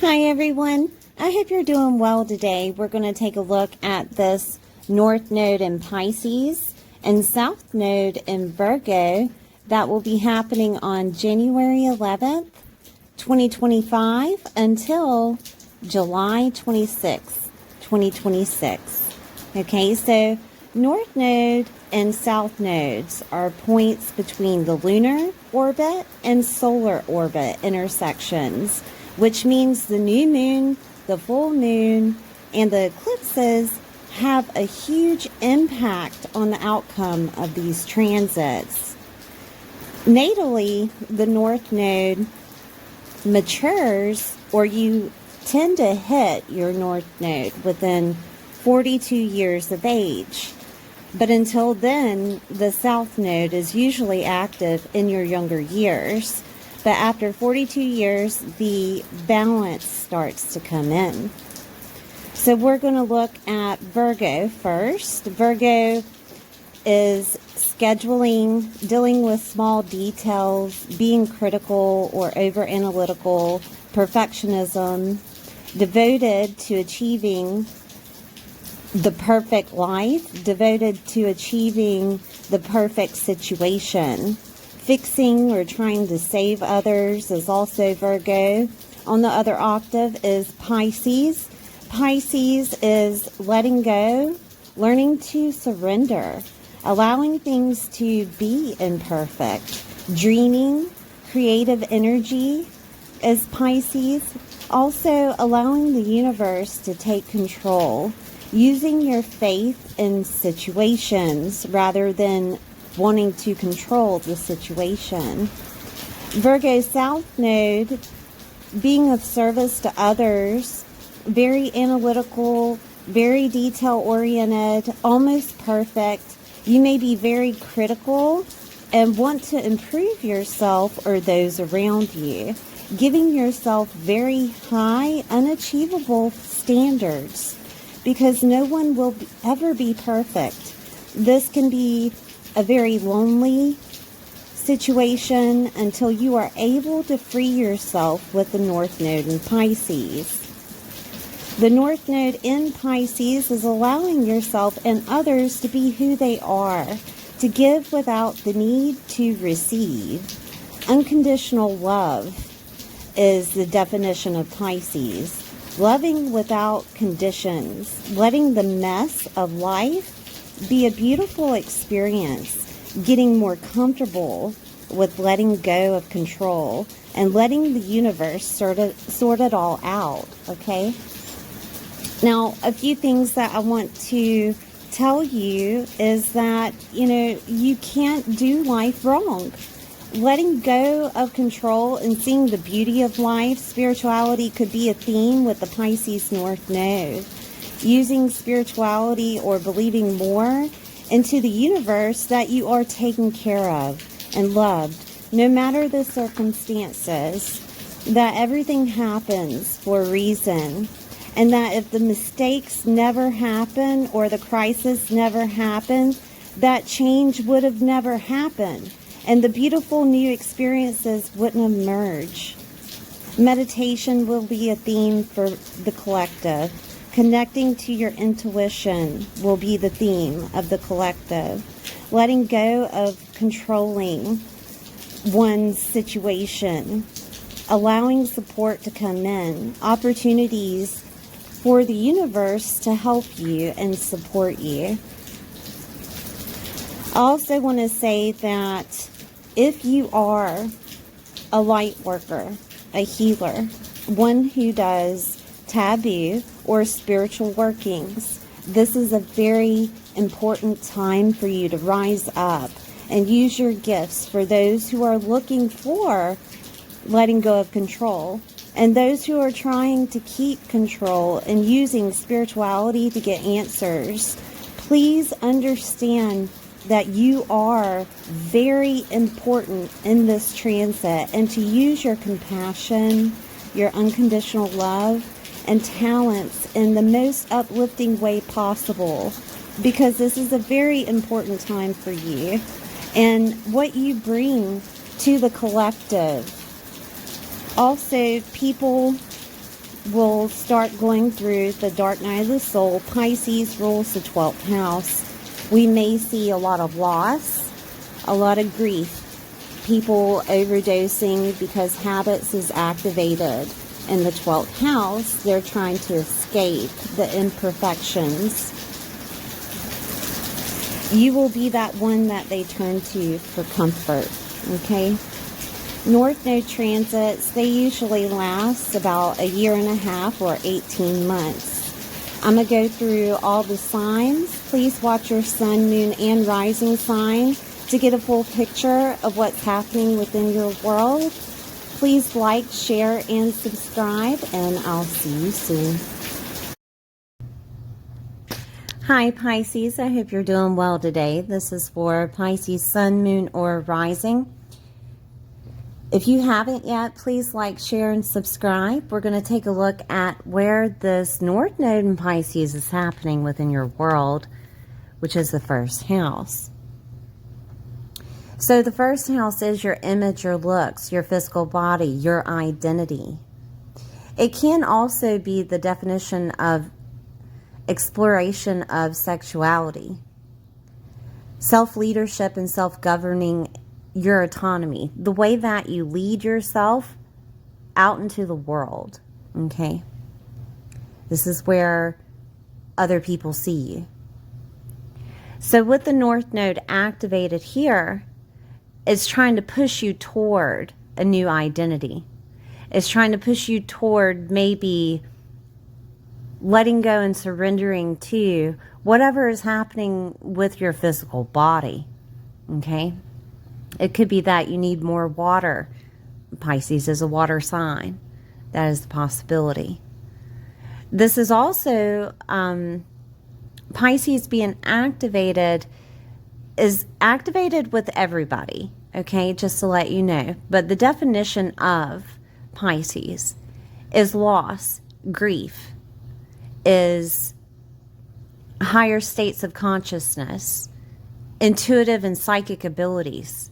Hi everyone, I hope you're doing well today. We're going to take a look at this North Node in Pisces and South Node in Virgo that will be happening on January 11th, 2025 until July 26th, 2026. Okay, so North Node and South Nodes are points between the lunar orbit and solar orbit intersections, which means the new moon, the full moon, and the eclipses have a huge impact on the outcome of these transits. Natally, the North Node matures, or you tend to hit your North Node within 42 years of age. But until then, the South Node is usually active in your younger years. But after 42 years, the balance starts to come in. So we're going to look at Virgo first. Virgo is scheduling, dealing with small details, being critical or over-analytical, perfectionism, devoted to achieving the perfect life, devoted to achieving the perfect situation. Fixing or trying to save others is also Virgo. On the other octave is Pisces. Pisces is letting go, learning to surrender, allowing things to be imperfect. Dreaming, creative energy is Pisces. Also allowing the universe to take control, using your faith in situations rather than wanting to control the situation. Virgo South Node, being of service to others, very analytical, very detail-oriented, almost perfect. You may be very critical and want to improve yourself or those around you, giving yourself very high, unachievable standards because no one will ever be perfect. This can be a very lonely situation until you are able to free yourself with the North Node in Pisces. The North Node in Pisces is allowing yourself and others to be who they are, to give without the need to receive. Unconditional love is the definition of Pisces. Loving without conditions, letting the mess of life be a beautiful experience, getting more comfortable with letting go of control and letting the universe sort it all out, okay? Now, a few things that I want to tell you is that, you can't do life wrong. Letting go of control and seeing the beauty of life, spirituality could be a theme with the Pisces North Node. Using spirituality or believing more into the universe that you are taken care of and loved, no matter the circumstances, that everything happens for a reason, and that if the mistakes never happen or the crisis never happened, that change would have never happened, and the beautiful new experiences wouldn't emerge. Meditation will be a theme for the collective. Connecting to your intuition will be the theme of the collective. Letting go of controlling one's situation. Allowing support to come in. Opportunities for the universe to help you and support you. I also want to say that if you are a light worker, a healer, one who does taboo or spiritual workings, this is a very important time for you to rise up and use your gifts for those who are looking for letting go of control and those who are trying to keep control and using spirituality to get answers. Please understand that you are very important in this transit, and to use your compassion, your unconditional love, and talents in the most uplifting way possible, because this is a very important time for you and what you bring to the collective. Also, people will start going through the dark night of the soul. Pisces rules the 12th house. We may see a lot of loss, a lot of grief, people overdosing because habits is activated in the 12th house. They're trying to escape the imperfections. You will be that one that they turn to for comfort, okay? North Node transits, they usually last about a year and a half or 18 months. I'm going to go through all the signs. Please watch your sun, moon, and rising sign to get a full picture of what's happening within your world. Please like, share, and subscribe, and I'll see you soon. Hi Pisces, I hope you're doing well today. This is for Pisces sun, moon, or rising. If you haven't yet, please like, share, and subscribe. We're going to take a look at where this North Node in Pisces is happening within your world, which is the first house. So the first house is your image, your looks, your physical body, your identity. It can also be the definition of exploration of sexuality, self-leadership, and self-governing your autonomy, the way that you lead yourself out into the world, okay? This is where other people see you. So with the North Node activated here, it's trying to push you toward a new identity. It's trying to push you toward maybe letting go and surrendering to whatever is happening with your physical body, okay? It could be that you need more water. Pisces is a water sign. That is the possibility. This is also Pisces being activated is activated with everybody, okay, just to let you know. But the definition of Pisces is loss, grief, is higher states of consciousness, intuitive and psychic abilities.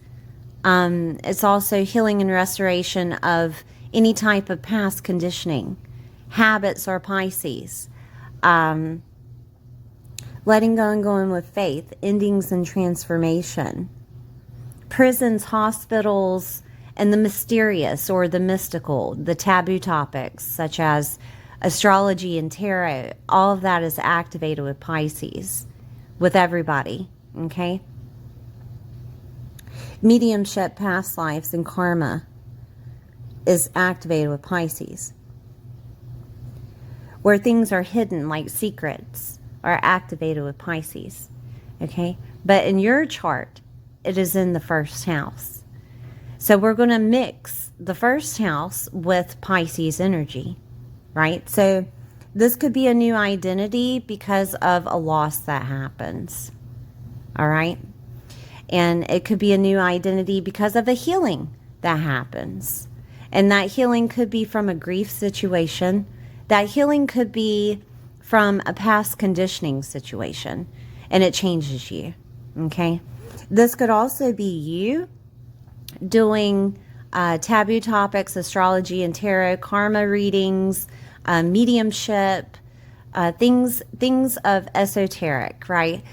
It's also healing and restoration of any type of past conditioning. Habits are Pisces. Letting go and going with faith. Endings and transformation. Prisons, hospitals, and the mysterious or the mystical, the taboo topics such as astrology and tarot. All of that is activated with Pisces, with everybody, okay? Mediumship, past lives, and karma is activated with Pisces. Where things are hidden, like secrets, are activated with Pisces, okay? But in your chart, it is in the first house. So we're going to mix the first house with Pisces energy, right? So this could be a new identity because of a loss that happens, all right? And it could be a new identity because of a healing that happens. And that healing could be from a grief situation. That healing could be from a past conditioning situation. And it changes you, okay? This could also be you doing taboo topics, astrology and tarot, karma readings, mediumship, things of esoteric, right?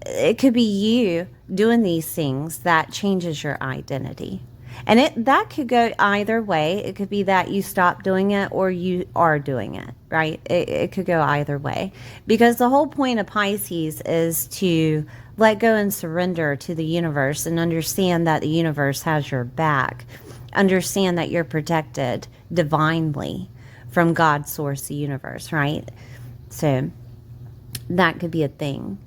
It could be you doing these things that changes your identity. And that could go either way. It could be that you stop doing it or you are doing it, right? It could go either way. Because the whole point of Pisces is to let go and surrender to the universe and understand that the universe has your back. Understand that you're protected divinely from God's source, the universe, right? So that could be a thing.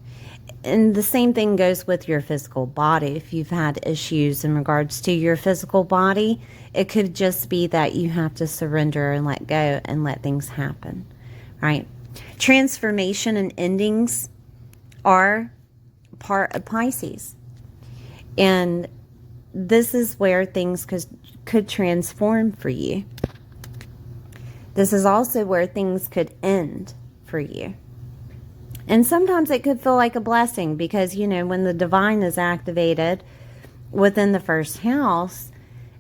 And the same thing goes with your physical body. If you've had issues in regards to your physical body, it could just be that you have to surrender and let go and let things happen, right? Transformation and endings are part of Pisces. And this is where things could transform for you. This is also where things could end for you. And sometimes it could feel like a blessing because, you know, when the divine is activated within the first house,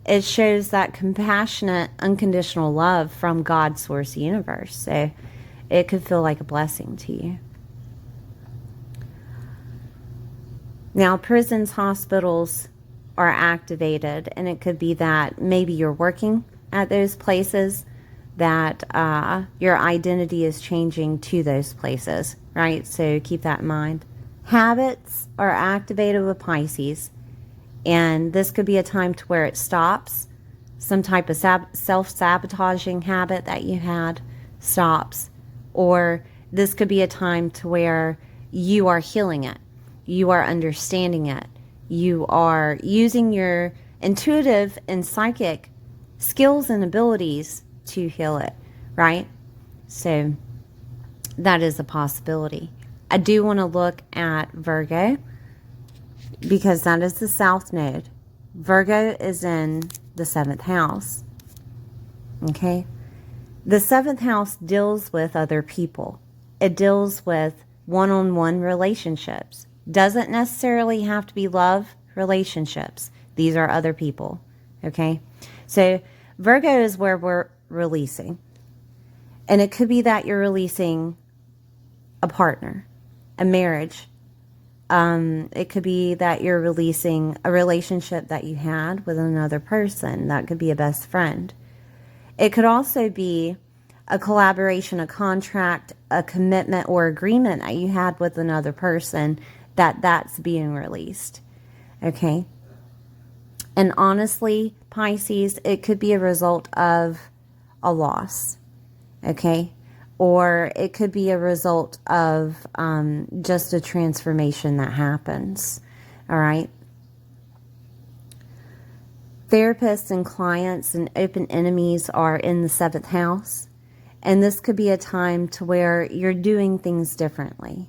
it shows that compassionate, unconditional love from God, source, universe. So it could feel like a blessing to you. Now, prisons, hospitals are activated, and it could be that maybe you're working at those places, that your identity is changing to those places, right? So keep that in mind. Habits are activated with Pisces, and this could be a time to where it stops. Some type of self-sabotaging habit that you had stops. Or this could be a time to where you are healing it. You are understanding it. You are using your intuitive and psychic skills and abilities to heal it, right? So that is a possibility. I do want to look at Virgo, because that is the South Node. Virgo is in the 7th house. Okay? The 7th house deals with other people. It deals with one-on-one relationships. Doesn't necessarily have to be love relationships. These are other people. Okay? So Virgo is where we're releasing. And it could be that you're releasing a partner, a marriage. It could be that you're releasing a relationship that you had with another person. That could be a best friend. It could also be a collaboration, a contract, a commitment or agreement that you had with another person, that's being released. Okay? And honestly, Pisces, it could be a result of a loss. Okay? Or it could be a result of just a transformation that happens. All right? Therapists and clients and open enemies are in the 7th house. And this could be a time to where you're doing things differently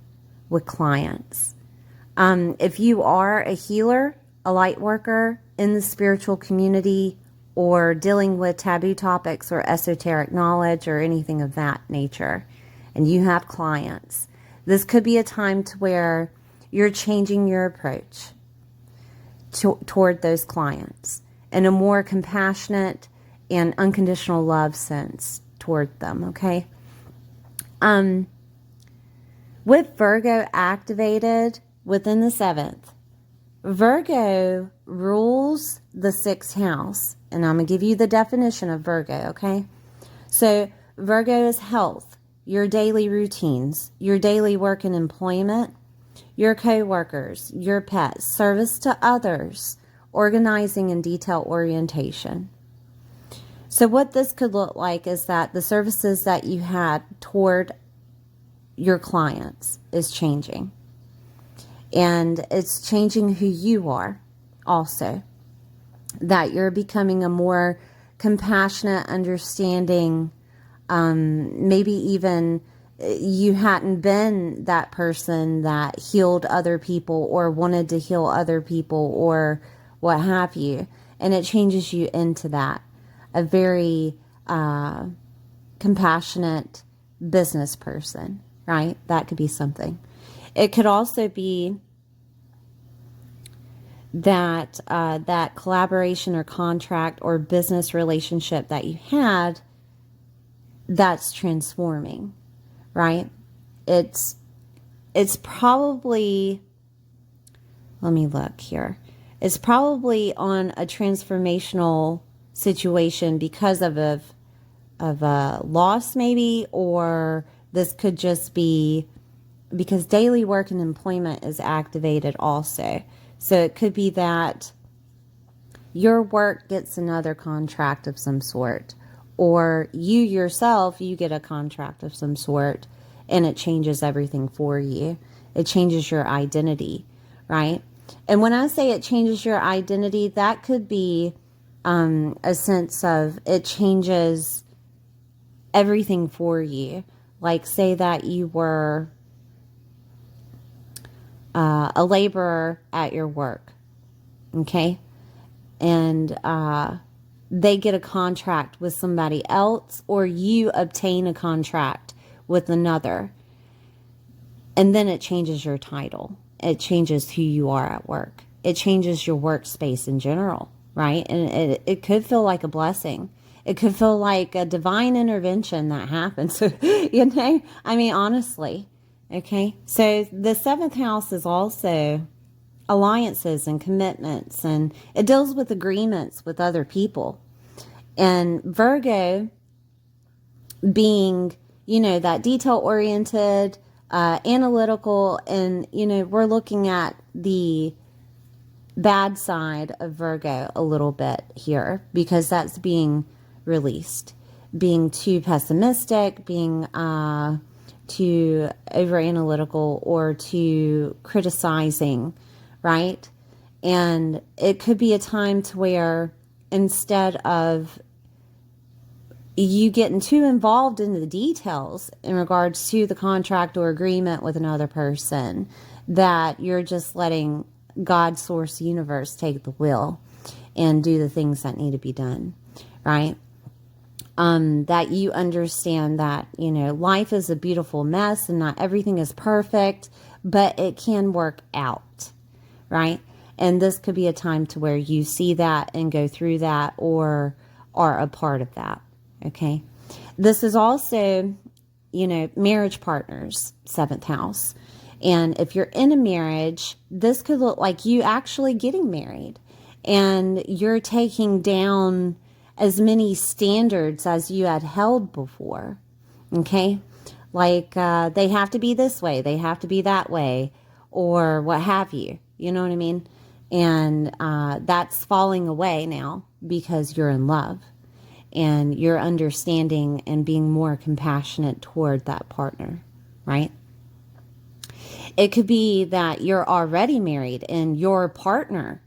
with clients. If you are a healer, a light worker in the spiritual community, or dealing with taboo topics or esoteric knowledge or anything of that nature, and you have clients, this could be a time to where you're changing your approach toward those clients in a more compassionate and unconditional love sense toward them, okay? With Virgo activated within the 7th, Virgo rules the 6th house. And I'm going to give you the definition of Virgo, okay? So Virgo is health, your daily routines, your daily work and employment, your co-workers, your pets, service to others, organizing and detail orientation. So what this could look like is that the services that you had toward your clients is changing. And it's changing who you are also. That you're becoming a more compassionate, understanding, maybe even you hadn't been that person that healed other people or wanted to heal other people or what have you. And it changes you into that. A very compassionate business person, right? That could be something. It could also be that that collaboration or contract or business relationship that you had, that's transforming, right? It's probably, let me look here. It's probably on a transformational situation because of a loss maybe, or this could just be because daily work and employment is activated also. So it could be that your work gets another contract of some sort, or you yourself, you get a contract of some sort, and it changes everything for you. It changes your identity, right? And when I say it changes your identity, that could be a sense of it changes everything for you. Like say that you were a laborer at your work, okay? And they get a contract with somebody else, or you obtain a contract with another, and then it changes your title. It changes who you are at work. It changes your workspace in general, right? And it could feel like a blessing. It could feel like a divine intervention that happens. You know, I mean, honestly, okay? So the seventh house is also alliances and commitments, and it deals with agreements with other people. And Virgo being, you know, that detail oriented, analytical, and, you know, we're looking at the bad side of Virgo a little bit here because that's being released. Being too pessimistic, being too over analytical, or too criticizing, right? And it could be a time to where instead of you getting too involved in the details in regards to the contract or agreement with another person, that you're just letting God, source, universe take the wheel and do the things that need to be done, right? That you understand that, you know, life is a beautiful mess and not everything is perfect, but it can work out, right? And this could be a time to where you see that and go through that or are a part of that, okay? This is also, you know, marriage partners, seventh house. And if you're in a marriage, this could look like you actually getting married and you're taking down as many standards as you had held before. Okay. Like, they have to be this way. They have to be that way, or what have you. You know what I mean? And, that's falling away now because you're in love and you're understanding and being more compassionate toward that partner, right? It could be that you're already married and your partner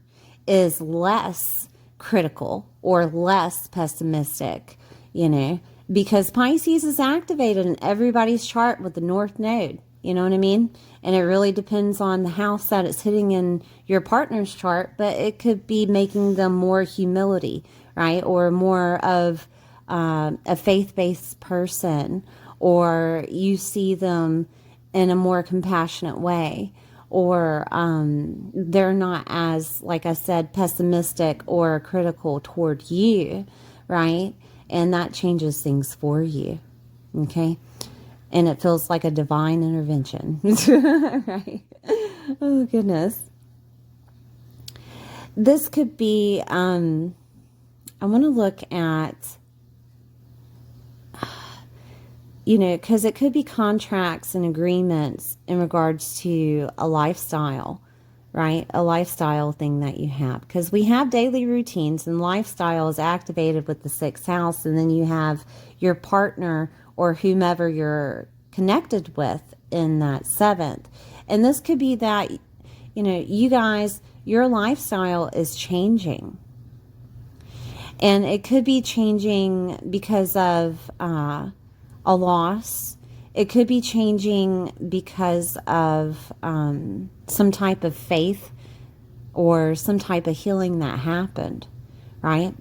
is less critical or less pessimistic, you know, because Pisces is activated in everybody's chart with the North Node, you know what I mean? And it really depends on the house that it's hitting in your partner's chart, but it could be making them more humility, right? Or more of a faith-based person, or you see them in a more compassionate way, or they're not as, like I said, pessimistic or critical toward you, right? And that changes things for you, okay? And it feels like a divine intervention, right? Oh, goodness. This could be, I want to look at, you know, because it could be contracts and agreements in regards to a lifestyle, right? A lifestyle thing that you have. Because we have daily routines, and lifestyle is activated with the sixth house. And then you have your partner or whomever you're connected with in that seventh. And this could be that, you know, you guys, your lifestyle is changing. And it could be changing because of a loss. It could be changing because of some type of faith or some type of healing that happened, right?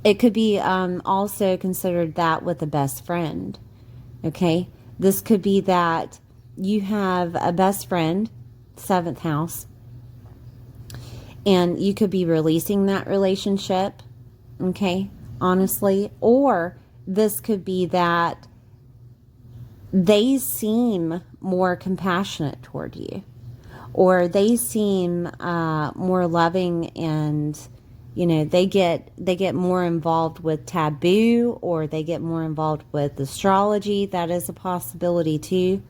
It could be also considered that with a best friend, okay? This could be that you have a best friend, seventh house, and you could be releasing that relationship, okay, honestly, or this could be that they seem more compassionate toward you, or they seem more loving, and, you know, they get more involved with taboo, or they get more involved with astrology. That is a possibility too,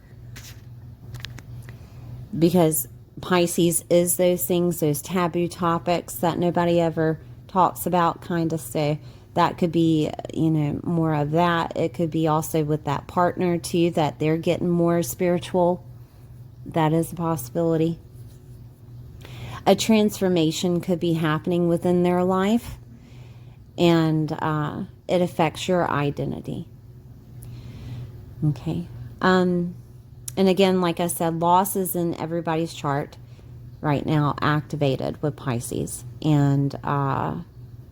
because Pisces is those things, those taboo topics that nobody ever talks about, kind of. So that could be, you know, more of that. It could be also with that partner too, that they're getting more spiritual. That is a possibility. A transformation could be happening within their life, and it affects your identity. Okay. And again, like I said, loss is in everybody's chart right now, activated with Pisces, and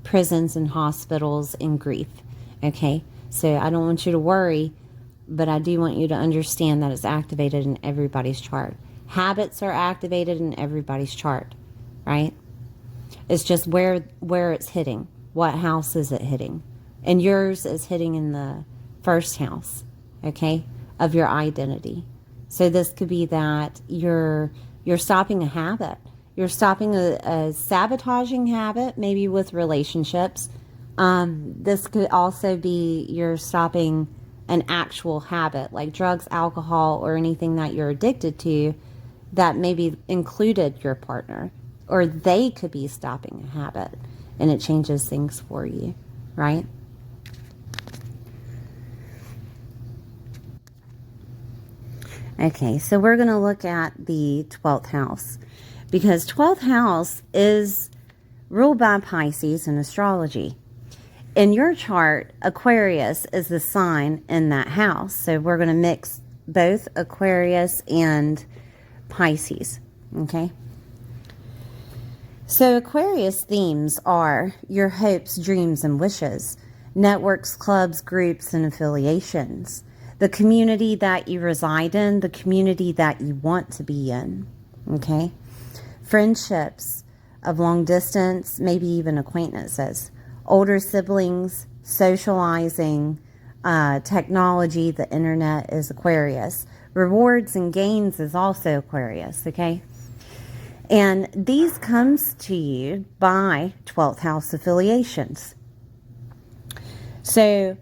prisons and hospitals and grief. Okay, so I don't want you to worry, but I do want you to understand that it's activated in everybody's chart. Habits are activated in everybody's chart, right? It's just where it's hitting. What house is it hitting? And yours is hitting in the first house, okay, of your identity. So this could be that you're stopping a habit. You're stopping a sabotaging habit, maybe with relationships. This could also be you're stopping an actual habit like drugs, alcohol, or anything that you're addicted to that maybe included your partner. Or they could be stopping a habit and it changes things for you, right? Okay, so we're going to look at the 12th house because 12th house is ruled by Pisces in astrology. In your chart, Aquarius is the sign in that house. So we're going to mix both Aquarius and Pisces, okay? So Aquarius themes are your hopes, dreams, and wishes, networks, clubs, groups, and affiliations, the community that you reside in, the community that you want to be in, okay? Friendships of long distance, maybe even acquaintances, older siblings, socializing, technology, the internet is Aquarius. Rewards and gains is also Aquarius, okay? And these comes to you by 12th house affiliations. So,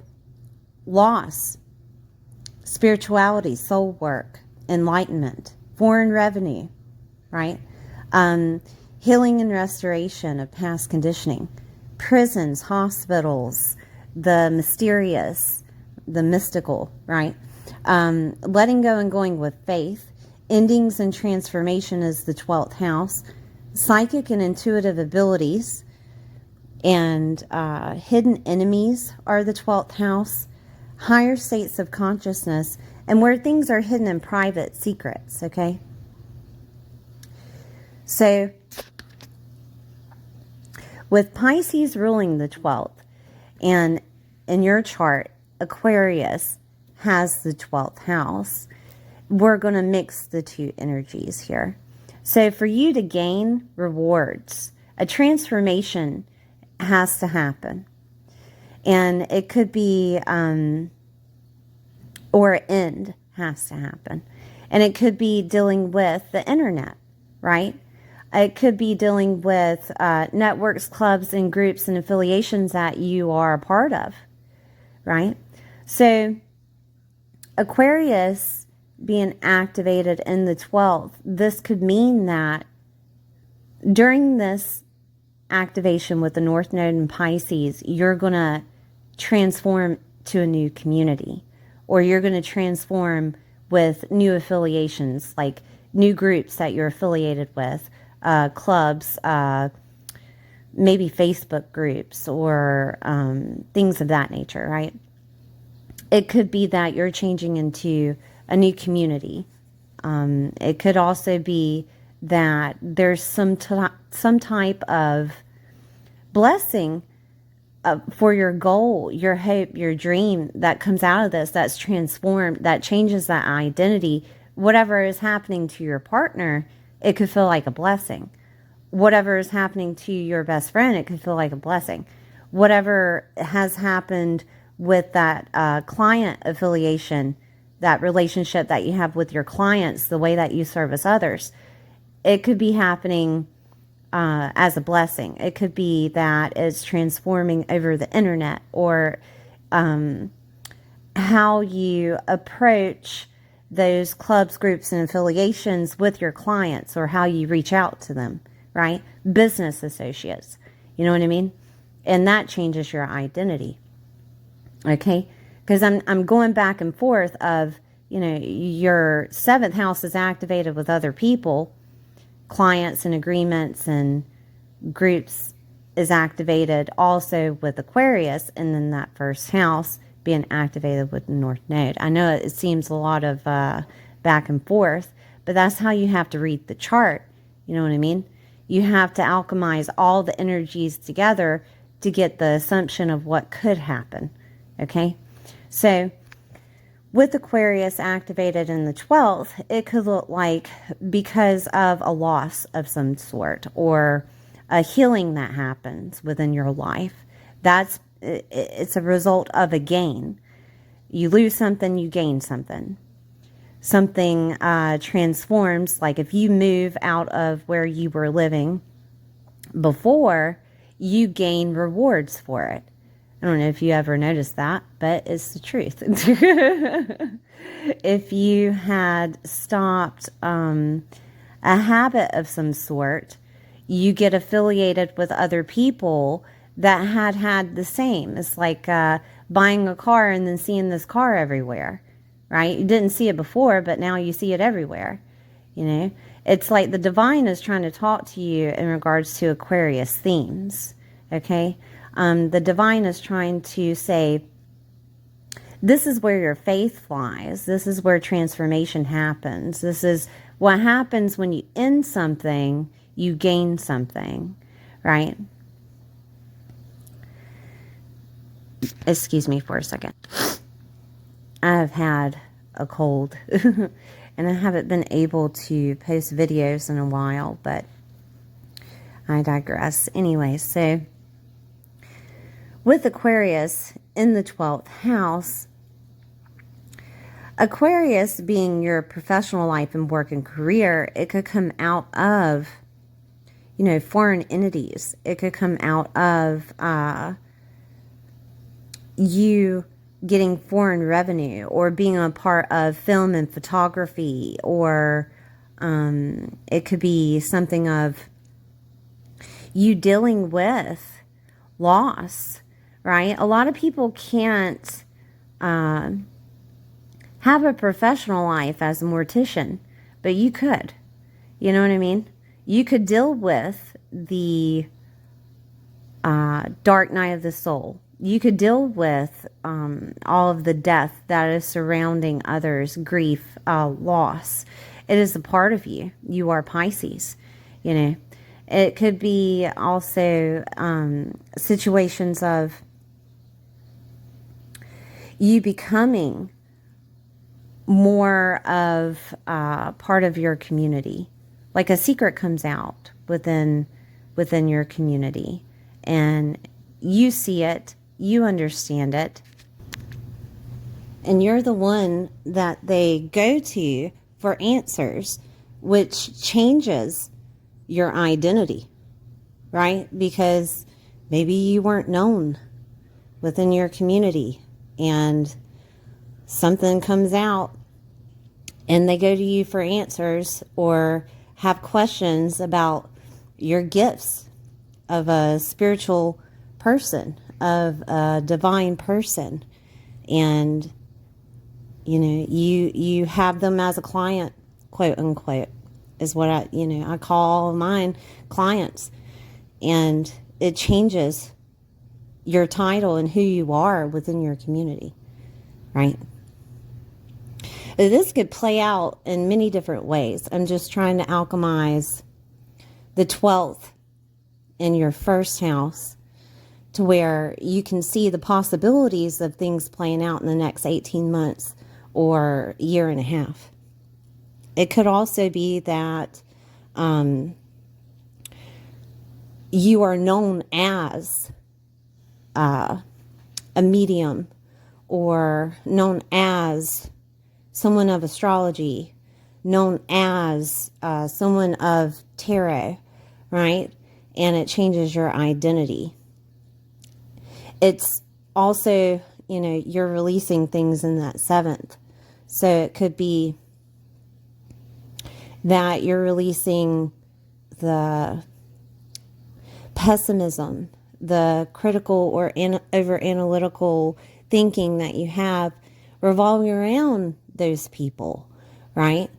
loss, spirituality, soul work, enlightenment, foreign revenue, right? Healing and restoration of past conditioning, prisons, hospitals, the mysterious, the mystical, right? Letting go and going with faith. Endings and transformation is the 12th house. Psychic and intuitive abilities and hidden enemies are the 12th house. Higher states of consciousness and where things are hidden in private secrets, okay? So, with Pisces ruling the 12th, and in your chart, Aquarius has the 12th house, we're going to mix the two energies here. So for you to gain rewards, a transformation has to happen. And it could be, or an end has to happen. And it could be dealing with the internet, right? It could be dealing with networks, clubs, and groups and affiliations that you are a part of, right? So Aquarius being activated in the 12th, this could mean that during this activation with the North Node in Pisces, you're going to transform to a new community, or you're going to transform with new affiliations, like new groups that you're affiliated with, clubs, maybe Facebook groups, or things of that nature, right? It could be that you're changing into a new community. It could also be that there's some type of blessing for your goal, your hope, your dream that comes out of this, that's transformed, that changes that identity. Whatever is happening to your partner, it could feel like a blessing. Whatever is happening to your best friend, it could feel like a blessing. Whatever has happened with that client affiliation, that relationship that you have with your clients, the way that you service others, it could be happening as a blessing. It could be that it's transforming over the internet, or how you approach those clubs, groups, and affiliations with your clients, or how you reach out to them, right? Business associates, you know what I mean? And that changes your identity, okay? Because I'm going back and forth of, you know, your 7th house is activated with other people, clients and agreements and groups is activated also with Aquarius, and then that 1st house being activated with the North Node. I know it seems a lot of back and forth, but that's how you have to read the chart. You know what I mean? You have to alchemize all the energies together to get the assumption of what could happen, okay? So with Aquarius activated in the 12th, it could look like because of a loss of some sort, or a healing that happens within your life. It's a result of a gain. You lose something, you gain something. Something transforms, like if you move out of where you were living before, you gain rewards for it. I don't know if you ever noticed that, but it's the truth. If you had stopped a habit of some sort, you get affiliated with other people that had the same. It's like buying a car and then seeing this car everywhere, right? You didn't see it before, but now you see it everywhere. You know, it's like the divine is trying to talk to you in regards to Aquarius themes. Okay, the divine is trying to say, this is where your faith lies. This is where transformation happens. This is what happens when you end something, you gain something, right? Excuse me for a second. I've had a cold and I haven't been able to post videos in a while, but I digress. Anyway, so with Aquarius in the 12th house, Aquarius being your professional life and work and career, it could come out of, you know, foreign entities. It could come out of you getting foreign revenue, or being a part of film and photography, or it could be something of you dealing with loss, right? A lot of people can't have a professional life as a mortician, but you could. You know what I mean? You could deal with the dark night of the soul. You could deal with all of the death that is surrounding others, grief, loss. It is a part of you. You are Pisces, you know. It could be also situations of you becoming more of part of your community. Like a secret comes out within your community, and you see it, you understand it, and you're the one that they go to for answers, which changes your identity, right? Because maybe you weren't known within your community and something comes out and they go to you for answers, or have questions about your gifts of a spiritual person, of a divine person, and you know, you have them as a client, quote unquote, is what I call mine clients, and it changes your title and who you are within your community, right? This could play out in many different ways. I'm just trying to alchemize the 12th in your first house to where you can see the possibilities of things playing out in the next 18 months or year and a half. It could also be that you are known as a medium, or known as someone of astrology, known as someone of tarot, right? And it changes your identity. It's also, you're releasing things in that 7th. So it could be that you're releasing the pessimism, the critical or over analytical thinking that you have revolving around those people, right?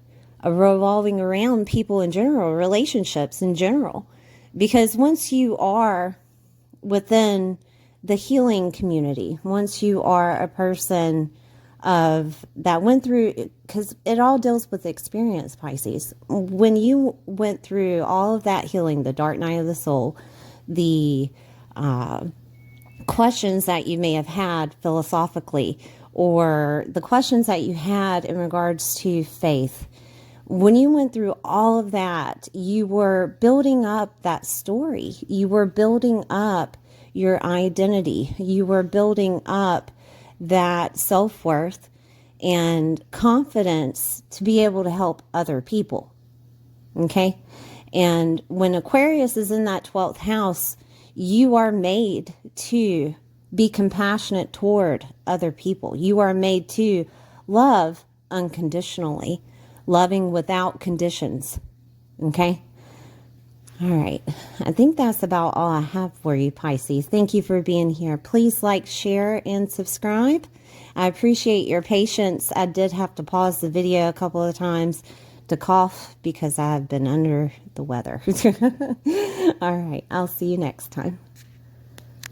Revolving around people in general, relationships in general. Because once you are within the healing community, once you are a person that went through, because it all deals with experience, Pisces. When you went through all of that healing, the dark night of the soul, the questions that you may have had philosophically, or the questions that you had in regards to faith, When you went through all of that, you were building up that story. You were building up your identity. You were building up that self-worth and confidence to be able to help other people. Okay? And when Aquarius is in that 12th house, you are made to be compassionate toward other people. You are made to love unconditionally, loving without conditions. Okay? All right. I think that's about all I have for you, Pisces. Thank you for being here. Please like, share, and subscribe. I appreciate your patience. I did have to pause the video a couple of times to cough because I've been under the weather. All right. I'll see you next time.